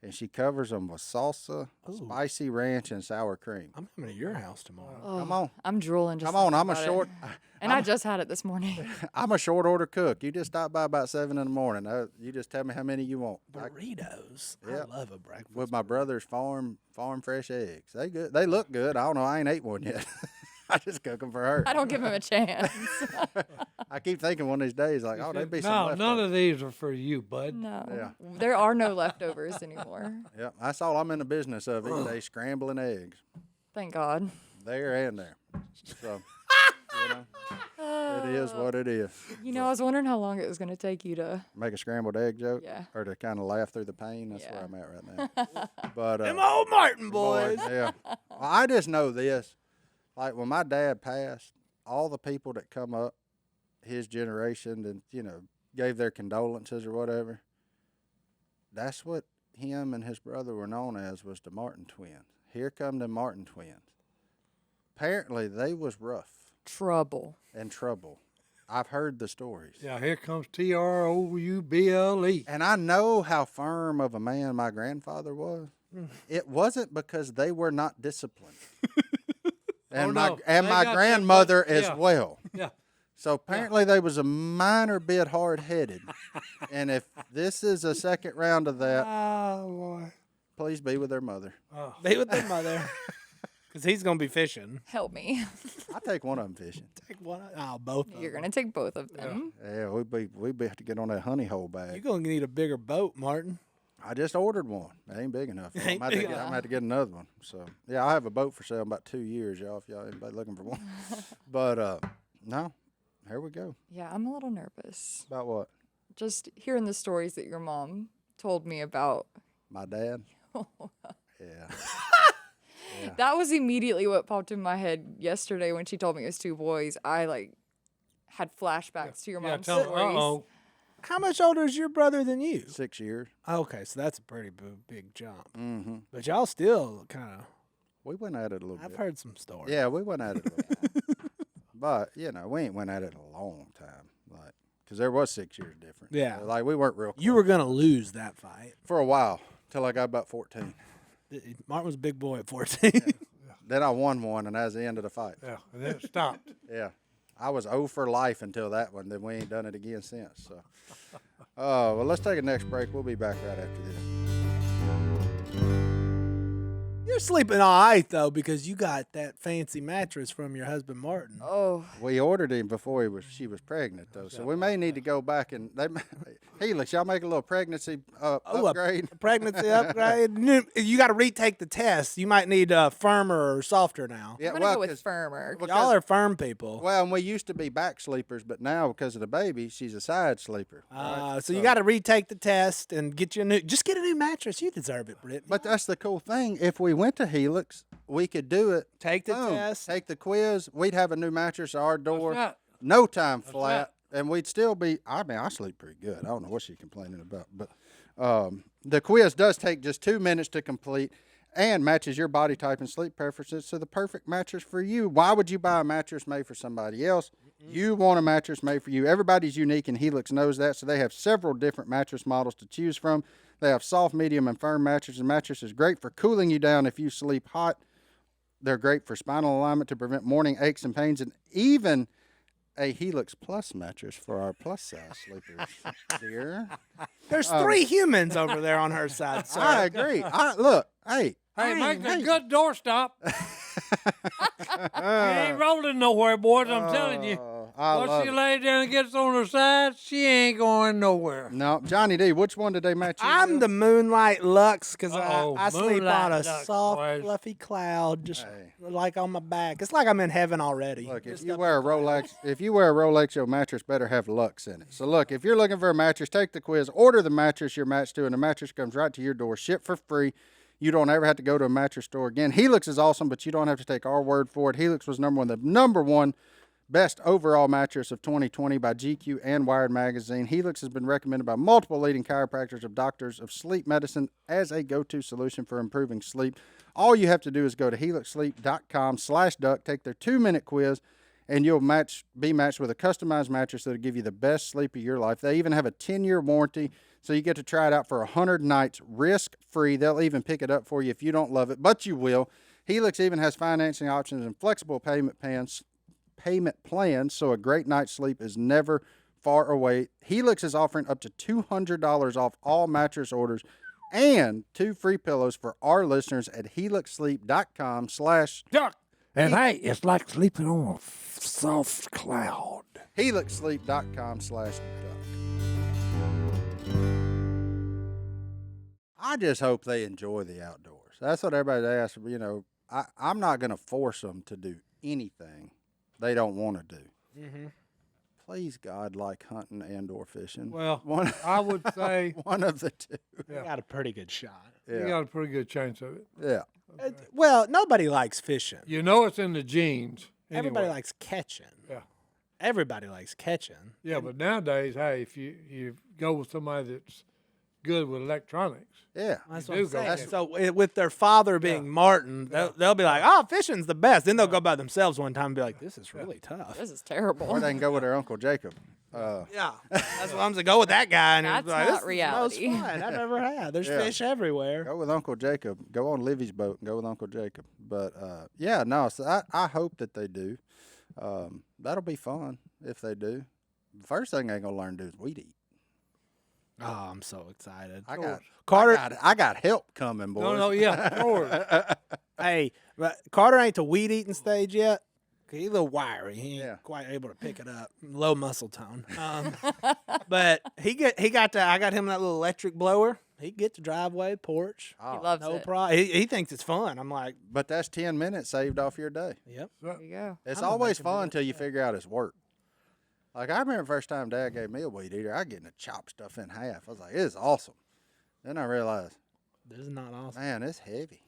and she covers them with salsa, spicy ranch, and sour cream. I'm coming to your house tomorrow. Come on, I'm drooling just come on! thinking I'm a about it. short. And I just had it this morning. I'm a short order cook. You just stop by about 7 in the morning. You just tell me how many you want. Burritos. Yeah. I love a breakfast. With my brother's farm fresh eggs. They good. They look good. I don't know. I ain't ate one yet. I just cook them for her. I don't give him a chance. I keep thinking one of these days, like, oh, they'd be some No, leftovers. none of these are for you, bud. No. Yeah. There are no leftovers anymore. Yeah, that's all I'm in the business of each day, scrambling eggs. Thank God. There and there. So, you know, it is what it is. You know, I was wondering how long it was going to take you to. Make a scrambled egg joke? Yeah. Or to kind of laugh through the pain? That's where Yeah. I'm at right now. But, Them old Martin boy, boys. yeah. Well, I just know this. Like, when my dad passed, all the people that come up, his generation, and, you know, gave their condolences or whatever, that's what him and his brother were known as, was the Martin twins. Here come the Martin twins. Apparently, they was rough Trouble. and trouble. I've heard the stories. Yeah, here comes Trouble. And I know how firm of a man my grandfather was. It wasn't because they were not disciplined. And no. my They got that grandmother much- as yeah. well. Yeah. So apparently they was a minor bit hard-headed. And if this is a second round of that, Oh, boy. please be with their mother. Be with their mother. Because he's going to be fishing. Help me. I take one of them fishing. Take one. Oh, both of You're them. going to take both of them. Yeah, we'd be have to get on that honey hole bag. You're going to need a bigger boat, Martin. I just ordered one. It ain't big enough. I'm Ain't gonna big have to get another one. So yeah, I have a boat for sale in about 2 years, y'all. If y'all anybody looking for one, but no, here we go. Yeah, I'm a little nervous. About what? Just hearing the stories that your mom told me about. My dad. Yeah. That was immediately what popped in my head yesterday when she told me it was 2 boys. I had flashbacks to your Yeah, mom's tell stories. uh-oh. How much older is your brother than you? 6 years. Okay, so that's a pretty big jump. Mm-hmm. But y'all still kind of, We went at it a little I've bit. heard some stories. Yeah, we went at it a little bit. But, you know, we ain't went at it a long time. Like, because there was 6 years difference. Yeah. So, like, we weren't real close. You were going to lose that fight. For a while, till I got about 14. Martin was a big boy at 14. Then I won one, and that was the end of the fight. Yeah, and then it stopped. Yeah. I was 0 for life until that one. Then we ain't done it again since. So, well, let's take a next break. We'll be back right after this. You're sleeping all right, though, because you got that fancy mattress from your husband, Martin. Oh, We ordered him before she was pregnant, though. So we may need to go back and Helix, y'all make a little pregnancy upgrade. A pregnancy upgrade. You got to retake the test. You might need firmer or softer now. Yeah, I'm going to go with 'cause- firmer. Y'all are firm people. Well, and we used to be back sleepers, but now because of the baby, she's a side sleeper. right? So you got to retake the test and get you a new. Just get a new mattress. You deserve it, Brittany. But that's the cool thing. If we went to Helix, we could do it. Take the Boom. test. Take the quiz. We'd have a new mattress at our door. right. No time flat. And we'd still be, I mean, I sleep pretty good. I don't know what she's complaining about. But the quiz does take just 2 minutes to complete and matches your body type and sleep preferences. So the perfect mattress for you. Why would you buy a mattress made for somebody else? You want a mattress made for you. Everybody's unique, and Helix knows that. So they have several different mattress models to choose from. They have soft, medium, and firm mattresses. The mattress is great for cooling you down if you sleep hot. They're great for spinal alignment to prevent morning aches and pains, and even a Helix Plus mattress for our plus size sleepers, dear. There's 3 humans over there on her side, sir. I agree. Look, hey. Hey, make a good doorstop. You ain't rolling nowhere, boys. I'm telling you. Once she lays down and gets on her side, she ain't going nowhere. No, Johnny D, which one did they match you I'm with? the Moonlight Lux because Uh-oh, I sleep on Moonlight a Lux, soft, boys. fluffy cloud, just Hey. like on my back. It's like I'm in heaven already. Look, if Just you up wear a in clouds. Rolex, your mattress better have Lux in it. So look, if you're looking for a mattress, take the quiz, order the mattress you're matched to, and the mattress comes right to your door, shipped for free. You don't ever have to go to a mattress store again. Helix is awesome, but you don't have to take our word for it. Helix was the number one best overall mattress of 2020 by GQ and Wired Magazine. Helix has been recommended by multiple leading chiropractors of doctors of sleep medicine as a go-to solution for improving sleep. All you have to do is go to helixsleep.com/duck, take their 2-minute quiz, and you'll be matched with a customized mattress that'll give you the best sleep of your life. They even have a 10-year warranty, so you get to try it out for 100 nights risk-free. They'll even pick it up for you if you don't love it, but you will. Helix even has financing options and flexible payment plans, so a great night's sleep is never far away. Helix is offering up to $200 off all mattress orders and 2 free pillows for our listeners at helixsleep.com/. Duck. And hey, it's like sleeping on a soft cloud. helixsleep.com/duck. I just hope they enjoy the outdoors. That's what everybody asks. You know, I'm not going to force them to do anything they don't want to do. Mm-hmm. Please, God, like hunting and/or fishing. Well, one, I would say one of the two. You got a pretty good shot. you got a pretty good chance of it. Yeah. Well, nobody likes fishing. You know it's in the genes. Everybody anyway. likes catching. Yeah. Everybody likes catching. Yeah, but nowadays, hey, if you go with somebody that's good with electronics, Yeah. That's You what I'm do go saying. catch. So with their father being Martin, they'll be like, "Oh, fishing's the best." Then they'll go by themselves one time and be like, "This is really tough." This is terrible. Or they can go with their Uncle Jacob. Yeah, that's why I'm gonna go with that guy. And That's he's like, not "This is reality." the most fun I've ever had. There's Yeah. fish everywhere. Go with Uncle Jacob. Go on Livy's boat and go with Uncle Jacob. But yeah, no. So I hope that they do. That'll be fun if they do. The first thing they're gonna learn to do is weed eat. Oh, I'm so excited. Carter. I got help coming, boys. no, yeah, Lord. Hey, but Carter ain't to weed eating stage yet. He's a little wiry. He ain't quite able to pick it up. Low muscle tone. But I got him that little electric blower. He get the driveway, porch. He loves No it. problem. He thinks it's fun. I'm like, But that's 10 minutes saved off your day. yep. There you go. It's I'm gonna always make him do fun that until you figure out it's work. Like, I remember the first time Dad gave me a weed eater, I getting to chop stuff in half. I was like, it's awesome. Then I realized, This is not awesome. man, it's heavy.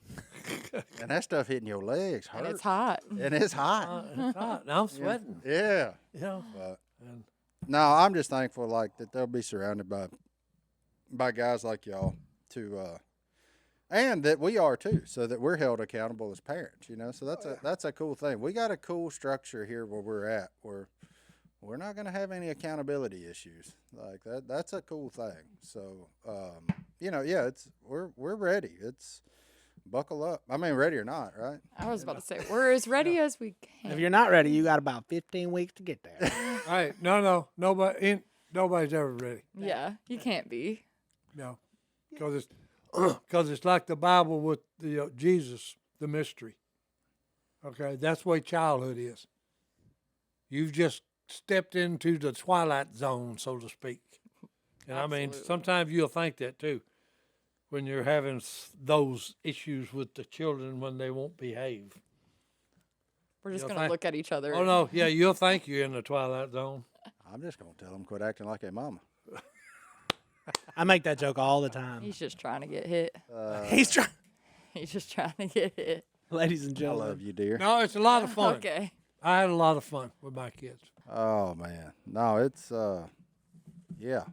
And that stuff hitting your legs hurt. And it's hot. And it's hot. It's hot. Now I'm sweating. Yeah. You know. But And no, I'm just thankful like that they'll be surrounded by guys like y'all to and that we are too, so that we're held accountable as parents, you know. So that's a cool thing. We got a cool structure here where we're at where we're not going to have any accountability issues like that. That's a cool thing. So, you know, yeah, we're ready. It's buckle up. I mean, ready or not, right? I was about to say, we're as ready as we can. If you're not ready, you got about 15 weeks to get there. hey, nobody's ever ready. Yeah, you can't be. No, because it's like the Bible with the Jesus, the mystery. Okay, that's the way childhood is. You've just stepped into the twilight zone, so to speak. And I mean, Absolutely. sometimes you'll think that too, when you're having those issues with the children when they won't behave. We're just You'll going to think- look at each other. Oh no, yeah, you'll think you're in the twilight zone. I'm just going to tell them quit acting like a mama. I make that joke all the time. He's just trying to get hit. He's trying. He's just trying to get hit. Ladies and I gentlemen. love you, dear. No, it's a lot of fun. Okay. I had a lot of fun with my kids. Oh man, no, it's yeah.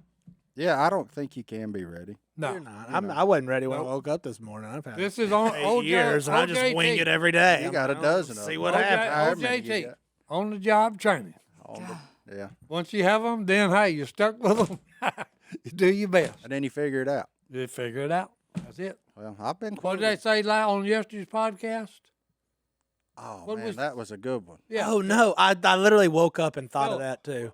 I don't think you can be ready. No, You're not. I wasn't ready when Nope. I woke up this morning. I've had this is on 8 years, and I just wing it every day. You got a dozen of See them. what OJ happens. However many you OJT, got. on the job training. Yeah, Once you have them, then hey, you're stuck with them. You do your best. and then you figure it out. You figure it out. That's it. Well, I've been What quoted. did they say on yesterday's podcast? Oh What man, was- that was a good one. Yeah. Oh no, I literally woke up and thought of Oh. that too.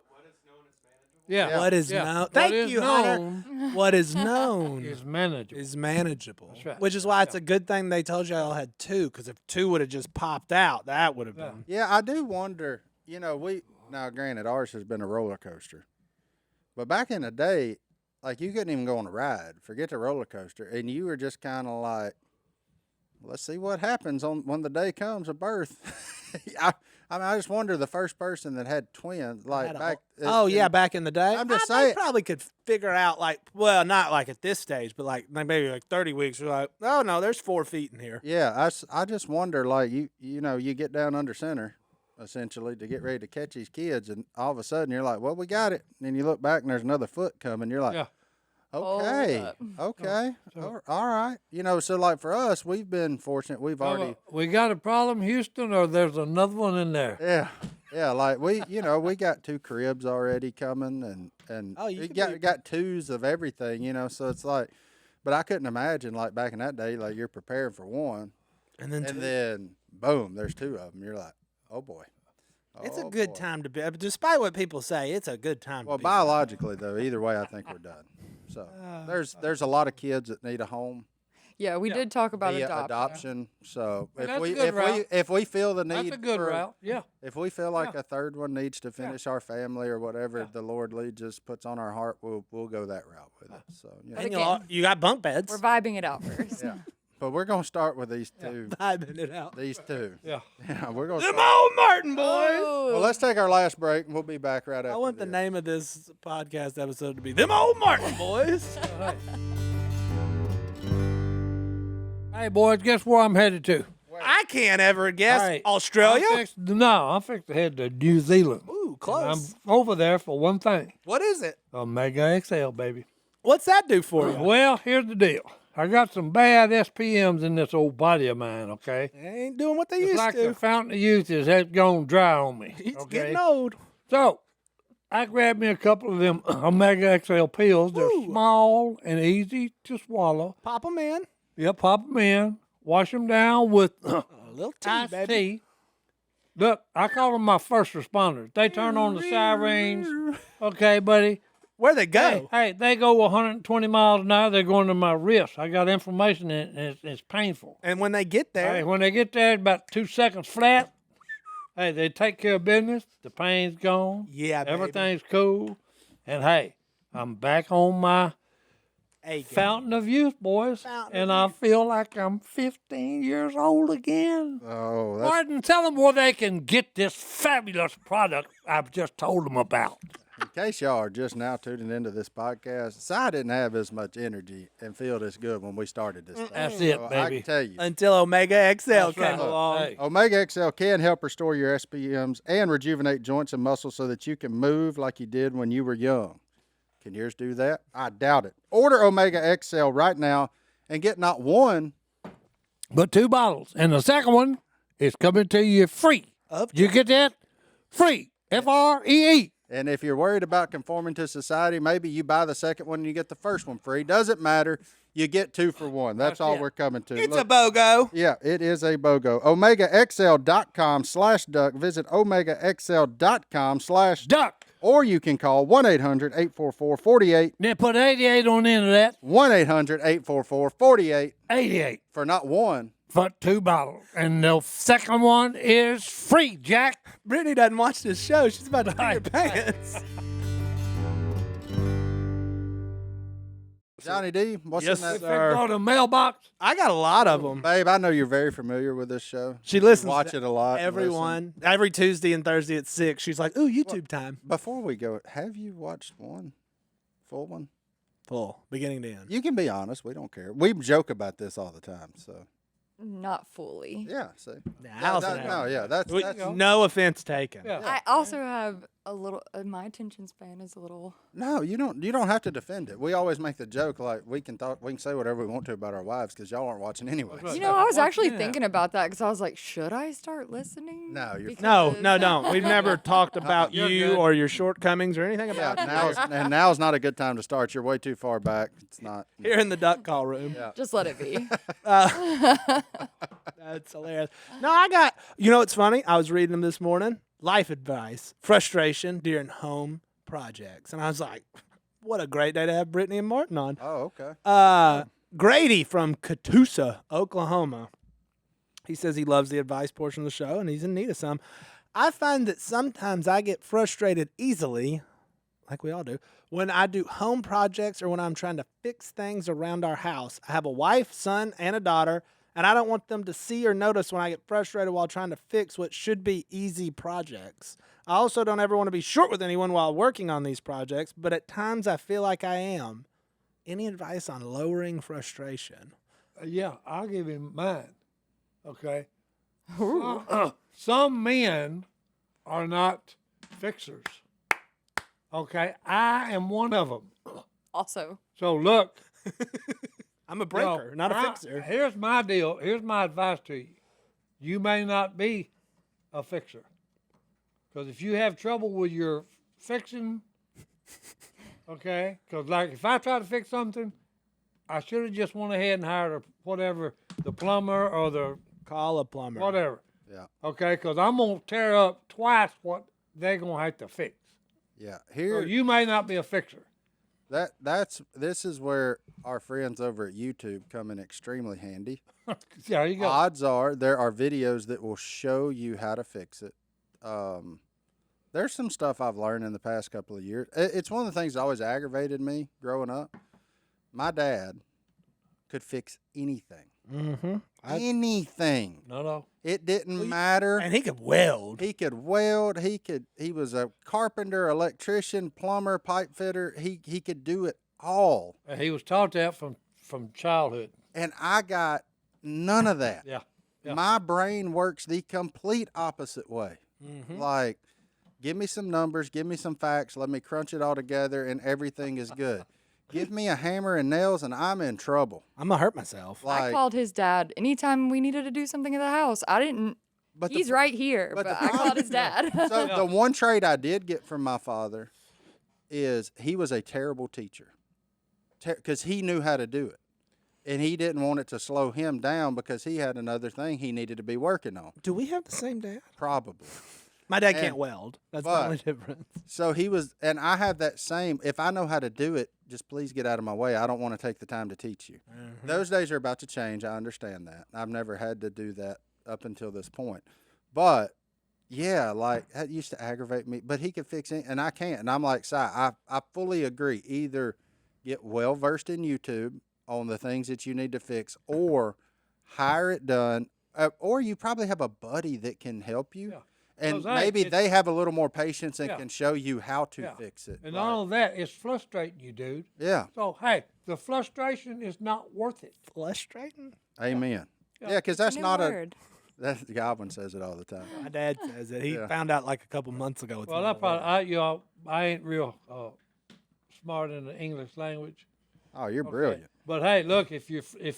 Yeah. What is yeah. known? What Thank is you, Hunter. known What is known is manageable. is manageable. That's right. Which is why it's a good thing they told you all had two, because if two would have just popped out, that would have been. Yeah, I do wonder. You know, now granted ours has been a roller coaster, but back in the day, like you couldn't even go on a ride. Forget the roller coaster, and you were just kind of like, let's see what happens when the day comes of birth. I mean, I just wonder the first person that had twins, like Had a back. Oh yeah, back in the day. I'm just they saying- probably could figure out like, well, not like at this stage, but like maybe like 30 weeks. You're like, oh no, there's 4 feet in here. Yeah, I just wonder, like you know, you get down under center, essentially, to get ready to catch these kids, and all of a sudden you're like, well, we got it, and then you look back and there's another foot coming. You're like, Yeah. okay, up. okay, all right, you know. So like for us, we've been fortunate. We've already, We got a problem, Houston, or there's another one in there? yeah, like we got 2 cribs already coming, and Oh, you we could got 2s of everything, you know. So it's like, but I couldn't imagine like back in that day, like you're preparing for one, And then, and then boom, there's 2 of them. You're like, oh boy. it's a Oh, good boy. time to be. Despite what people say, it's a good time. Well, to be biologically though, either way, I think we're done. So there's a lot of kids that need a home Yeah, we did talk about via adoption. adoption. So And if that's a we good if route. we if we feel the need, That's a good for, route. Yeah. if we feel like a third one needs to finish our family or whatever the Lord leads us, puts on our heart, we'll go that route with it. So you know. And again, you got bunk beds. We're vibing it out first. yeah, but we're gonna start with these 2. Vibing it out. These 2. Yeah. Yeah, we're gonna. Them Start. old Martin boys. Well, let's take our last break, and we'll be back right after. I want the this. name of this podcast episode to be "Them Old Martin Boys." Hey, boys, guess where I'm headed to? I can't ever guess. All right, Australia? I'm fixed to head to New Zealand. Ooh, And close. I'm over there for one thing. What is it? OmegaXL, baby. What's that do for you? Well, here's the deal. I got some bad SPMs in this old body of mine, okay? They ain't doing what they It's used like to. the fountain of youth has gone dry on me. It's okay? getting old. So, I grabbed me a couple of them OmegaXL pills. They're Ooh. small and easy to swallow. Pop them in. Yep, pop them in. Wash them down with A little tea, iced baby. tea. Look, I call them my first responders. They turn on the sirens. Okay, buddy. Where they go? Hey, they go 120 miles an hour. They're going to my wrist. I got inflammation in it, and it's painful. And when they get there, Hey, when they get there, about 2 seconds flat. Hey, they take care of business. The pain's gone. yeah, baby. Everything's cool. And hey, I'm back on my Hey, fountain of youth, boys. Fountain And of I feel like I'm 15 years old again. Oh, that's, Martin, tell them where they can get this fabulous product I've just told them about. in case y'all are just now tuning into this podcast, Si didn't have as much energy and feel this good when we started this thing. That's it, So I baby. can tell you. until Omega XL That's came right. along. Hey. OmegaXL can help restore your SPMs and rejuvenate joints and muscles so that you can move like you did when you were young. Can yours do that? I doubt it. Order OmegaXL right now and get not one. But 2 bottles. And the second one is coming to you free. You get that? Free. FREE. And if you're worried about conforming to society, maybe you buy the second one and you get the first one free. Doesn't matter. You get 2 for 1. That's all it. we're coming to. It's Look, a BOGO. yeah, it is a BOGO. OmegaXL.com/duck. Visit OmegaXL.com/ Duck. or you can call 1-800-844-48. Then put 88 on the end of that. 1-800-844-48 88 for not one. for 2 bottles. And the second one is free, Jack. Brittany doesn't watch this show. She's about to pee her pants. Johnny D, what's Yes, in that? sir. Go to the mailbox. I got a lot of them. Babe, I know you're very familiar with this show. She listens. Watch to it a lot. and listen. Everyone, every Tuesday and Thursday at 6. She's like, "Ooh, YouTube time." Before we go, have you watched one? Full one? Full, beginning to end. You can be honest. We don't care. We joke about this all the time. So, Not fully. yeah, see. Allison has. No, yeah, that's, No offense taken. Yeah. I also have a little. My attention span is a little. no, you don't have to defend it. We always make the joke like we can say whatever we want to about our wives because y'all aren't watching anyway. right. You know, I was actually Yeah. thinking about that because I was like, should I start listening? No, you're fine. No, Because- don't. We've never talked about You're you good. or your shortcomings or anything Yeah, about you. now's not a good time to start. You're way too far back. It's not. Here in the duck call room. Yeah. Just let it be. That's hilarious. No, you know what's funny? I was reading them this morning. Life advice, frustration during home projects. And I was like, what a great day to have Brittany and Martin on. Oh, okay. Grady from Catoosa, Oklahoma. He says he loves the advice portion of the show and he's in need of some. I find that sometimes I get frustrated easily, like we all do, when I do home projects or when I'm trying to fix things around our house. I have a wife, son, and a daughter, and I don't want them to see or notice when I get frustrated while trying to fix what should be easy projects. I also don't ever want to be short with anyone while working on these projects, but at times I feel like I am. Any advice on lowering frustration? Yeah, I'll give him mine. Okay. Some men are not fixers. Okay, I am one of them. Also, So look, I'm a breaker, not a fixer. Here's my deal. Here's my advice to you. You may not be a fixer. Because if you have trouble with your fixing, okay, because like if I try to fix something, I should have just went ahead and hired the plumber or the Call a plumber. whatever. Yeah. Okay, because I'm going to tear up twice what they're going to have to fix. Yeah. So Here, you may not be a fixer. this is where our friends over at YouTube come in extremely handy. Yeah, you go. Odds are there are videos that will show you how to fix it. There's some stuff I've learned in the past couple of years. It's one of the things that always aggravated me growing up. My dad could fix anything. Mm-hmm. Anything. No. It didn't matter. And he could weld. He could weld. He was a carpenter, electrician, plumber, pipe fitter. He could do it all. And he was taught that from childhood. And I got none of that. Yeah. My brain works the complete opposite way. Mm-hmm. Like, give me some numbers, give me some facts, let me crunch it all together, and everything is good. Give me a hammer and nails, and I'm in trouble. I'm going to hurt myself. I called his dad anytime we needed to do something at the house. I didn't. But He's right here, but I called his dad. So the one trait I did get from my father is he was a terrible teacher because he knew how to do it. And he didn't want it to slow him down because he had another thing he needed to be working on. Do we have the same dad? Probably. My dad And- can't weld. That's the but- only difference. So he was, and I have that same, if I know how to do it, just please get out of my way. I don't want to take the time to teach you. Mm-hmm. Those days are about to change. I understand that. I've never had to do that up until this point. But, yeah, like, that used to aggravate me. But he could fix it, and I can't. And I'm like, Si, I fully agree. Either get well-versed in YouTube on the things that you need to fix or hire it done. Or you probably have a buddy that can help you. Yeah. And 'Cause, hey, maybe it's- they have a little more patience and Yeah. can show you how to Yeah. fix it. And Like, all of that is frustrating you, dude. yeah. So, hey, the frustration is not worth it. Frustrating? Amen. Yeah. Yeah, because that's New not word. That's Godwin says it all the time. My dad says it. He Yeah. found out like a couple months ago. It's Well, not that probably, a word. I ain't real smart in the English language. Oh, you're Okay. brilliant. But hey, look, if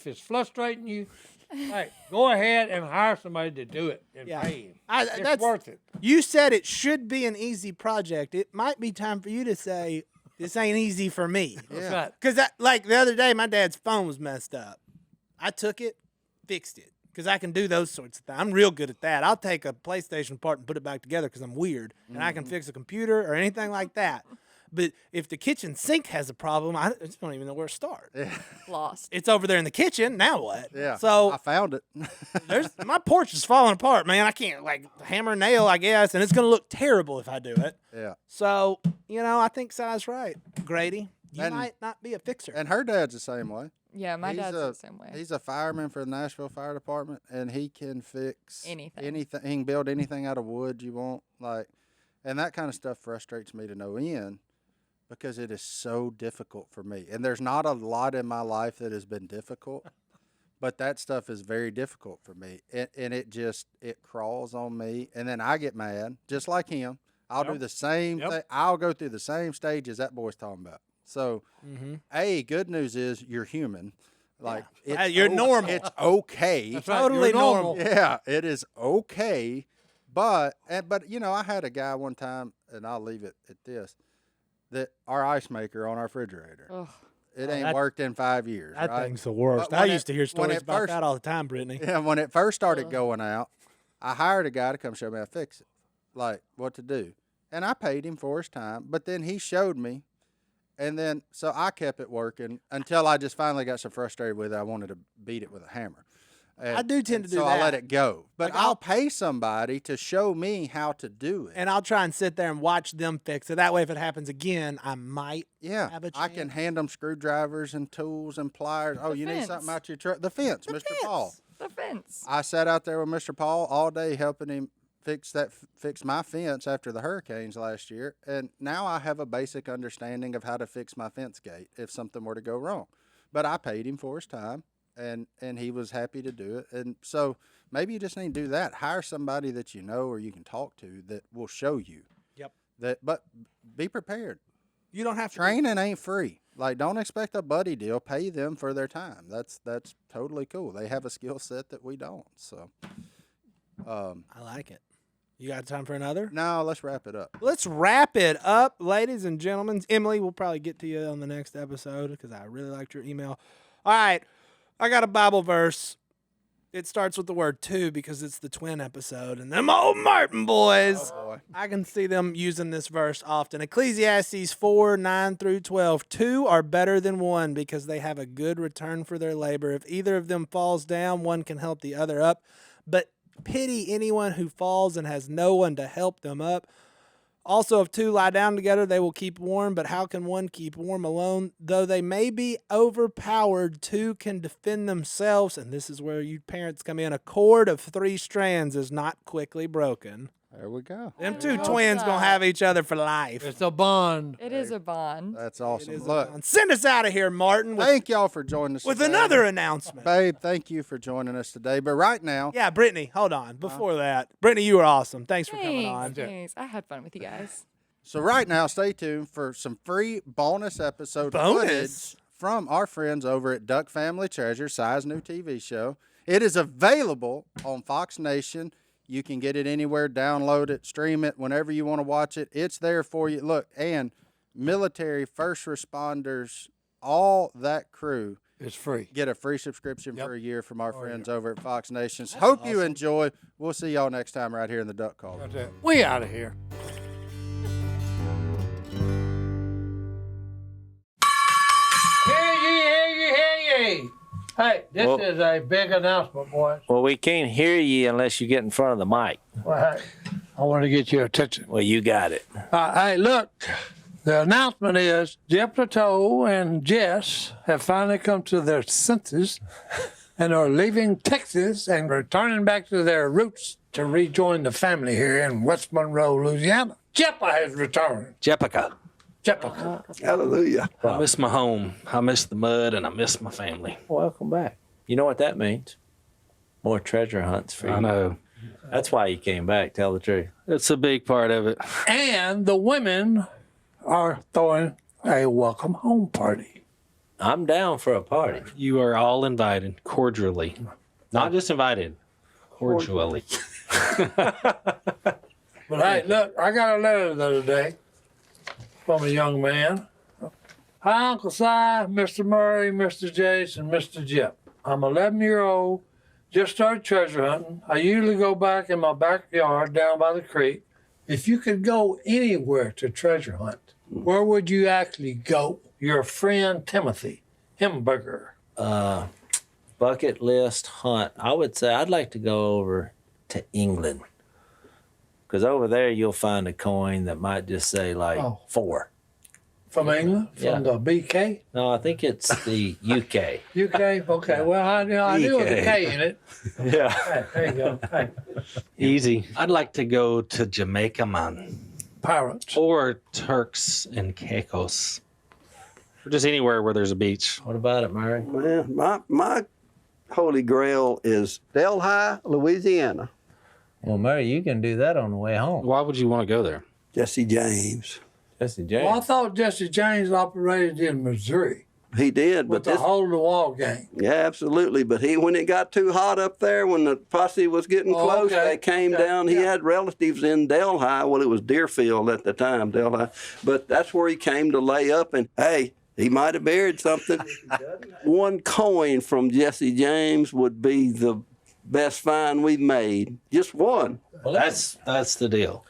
it's frustrating you, hey, go ahead and hire somebody to do it and Yeah. pay him. It's That's worth it. You said it should be an easy project. It might be time for you to say, this ain't easy for me. That's Yeah. right. Because, like, the other day, my dad's phone was messed up. I took it, fixed it, because I can do those sorts of things. I'm real good at that. I'll take a PlayStation part and put it back together because I'm weird, and I can fix a computer or anything like that. But if the kitchen sink has a problem, I just don't even know where to start. Lost. It's over there in the kitchen. Now what? Yeah. So I found it. there's my porch is falling apart, man. I can't like hammer and nail, I guess, and it's gonna look terrible if I do it. yeah. So I think Si's right, Grady. You And- might not be a fixer. And her dad's the same way. Yeah, my He's dad's a- the same way. He's a fireman for the Nashville Fire Department, and he can fix Anything. Anything. He can build anything out of wood you want. Like, and that kind of stuff frustrates me to no end because it is so difficult for me. And there's not a lot in my life that has been difficult, but that stuff is very difficult for me. And it crawls on me, and then I get mad, just like him. I'll do Yep. the same Yep. thing. I'll go through the same stages that boy's talking about. So, good news is you're human. Like it's You're normal. It's okay. That's right. Totally You're normal. normal. Yeah, it is okay. But I had a guy one time, and I'll leave it at this, that our ice maker on our refrigerator, Ugh. It ain't that- worked in 5 years. That right? thing's the worst. But I when used to hear when stories it about first- that all the time, Brittany. Yeah, when it first started going out, I hired a guy to come show me how to fix it, like what to do. And I paid him for his time, but then he showed me. And then, so I kept it working until I just finally got so frustrated with it, I wanted to beat it with a hammer. I do tend to do so that. I let it go. But Like, I'll pay somebody to show me how to do it. And I'll try and sit there and watch them fix it. That way, if it happens again, I might Yeah, have a I can chance. hand them screwdrivers and tools and pliers. Oh, The you need fence. something out your truck? The fence, Mr. Paul. The fence. I sat out there with Mr. Paul all day helping him fix my fence after the hurricanes last year, and now I have a basic understanding of how to fix my fence gate if something were to go wrong. But I paid him for his time, and he was happy to do it. And so maybe you just need to do that. Hire somebody that you know or you can talk to that will show you. Yep. But be prepared. You don't have to. Training ain't free. Like, don't expect a buddy deal. Pay them for their time. That's totally cool. They have a skill set that we don't. So, I like it. You got time for another? now let's wrap it up. Let's wrap it up, ladies and gentlemen. Emily, we'll probably get to you on the next episode because I really liked your email. All right. I got a Bible verse. It starts with the word two because it's the twin episode. And them old Martin boys, Boy. I can see them using this verse often. Ecclesiastes 4:9-12. Two are better than one because they have a good return for their labor. If either of them falls down, one can help the other up. But pity anyone who falls and has no one to help them up. Also, if two lie down together, they will keep warm. But how can one keep warm alone? Though they may be overpowered, two can defend themselves. And this is where you parents come in. A cord of 3 strands is not quickly broken. There we go. Them two love twins gonna that. have each other for life. It's a bond. It is a bond. That's It awesome. is a Look, bond. Send us out of here, Martin, with, thank y'all for joining us with today. another announcement. Babe, thank you for joining us today. But right now, Yeah, Brittany, hold on. Before that, Brittany, you were awesome. Thanks for coming on. Thanks. I had fun with you guys. so right now, stay tuned for some free bonus episode Bonus? footage from our friends over at Duck Family Treasure, Si's new TV show. It is available on Fox Nation. You can get it anywhere, download it, stream it, whenever you want to watch it. It's there for you. Look, and military, first responders, all that crew It's free. get a free subscription Yep. for a year from our friends over at Fox Nations. Hope you enjoy. We'll see y'all next time right here in the Duck Call. That's it. We out of here. Hear ye, hear ye, hear ye. Hey, this Well- is a big announcement, boys. Well, we can't hear you unless you get in front of the mic. Well, hey, I want to get your attention. Well, you got it. Hey, look, the announcement is Jeff Plateau and Jess have finally come to their senses and are leaving Texas and returning back to their roots to rejoin the family here in West Monroe, Louisiana. Jeppa has returned. Jeppica. Jeppa. Hallelujah. I miss my home. I miss the mud, and I miss my family. Welcome back. You know what that means? More treasure hunts for you. I know. That's why you came back. Tell the truth. It's a big part of it. And the women are throwing a welcome home party. I'm down for a party. You are all invited cordially. Not just invited. Cordially. But hey, look, I got a letter the other day from a young man. Hi, Uncle Si, Mr. Murry, Mr. Jase, and Mr. Jip. I'm 11-year-old, just started treasure hunting. I usually go back in my backyard down by the creek. If you could go anywhere to treasure hunt, where would you actually go? Your friend Timothy Hemberger. Bucket list hunt. I would say I'd like to go over to England. Because over there you'll find a coin that might just say like 4. From England? Yeah. From the BK? No, I think it's the UK. UK? Okay, well, I knew with a K in it. Yeah. Hey, there you go. Hey, Easy. I'd like to go to Jamaica, man. pirates. Or Turks and Caicos. Or just anywhere where there's a beach. What about it, Murray? Well, my holy grail is Delhi, Louisiana. Well, Murray, you can do that on the way home. Why would you want to go there? Jesse James. Jesse James. Well, I thought Jesse James operated in Missouri He did, with but the this, hole in the wall gang. yeah, absolutely. But when it got too hot up there, when the posse was getting Oh, close, okay. they came Okay, down. He yeah. had relatives in Delhi. Well, it was Deerfield at the time, Delhi. But that's where he came to lay up. And hey, He might have buried something. One coin from Jesse James would be the best find we've made. Just one. Well, that's the deal.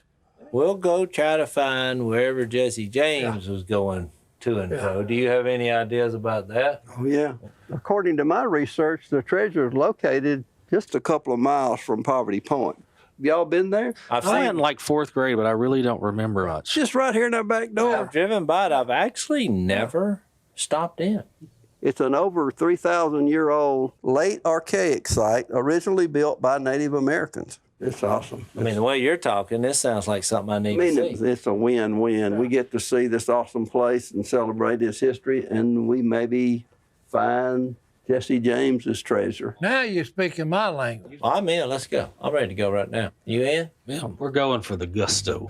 We'll go try to find wherever Jesse James was going to and fro. Do you have any ideas about that? Oh, yeah. According to my research, the treasure is located just a couple of miles from Poverty Point. Y'all been there? I went in like 4th grade, but I really don't remember much. Just right here in our back door. I've driven by it. I've actually never stopped in. It's an over 3,000-year-old late archaic site, originally built by Native Americans. It's awesome. I mean, the way you're talking, this sounds like something I need to see. It's a win-win. We get to see this awesome place and celebrate its history, and we maybe find Jesse James's treasure. Now you're speaking my language. I'm in. Let's go. I'm ready to go right now. You in? Yeah, we're going for the gusto.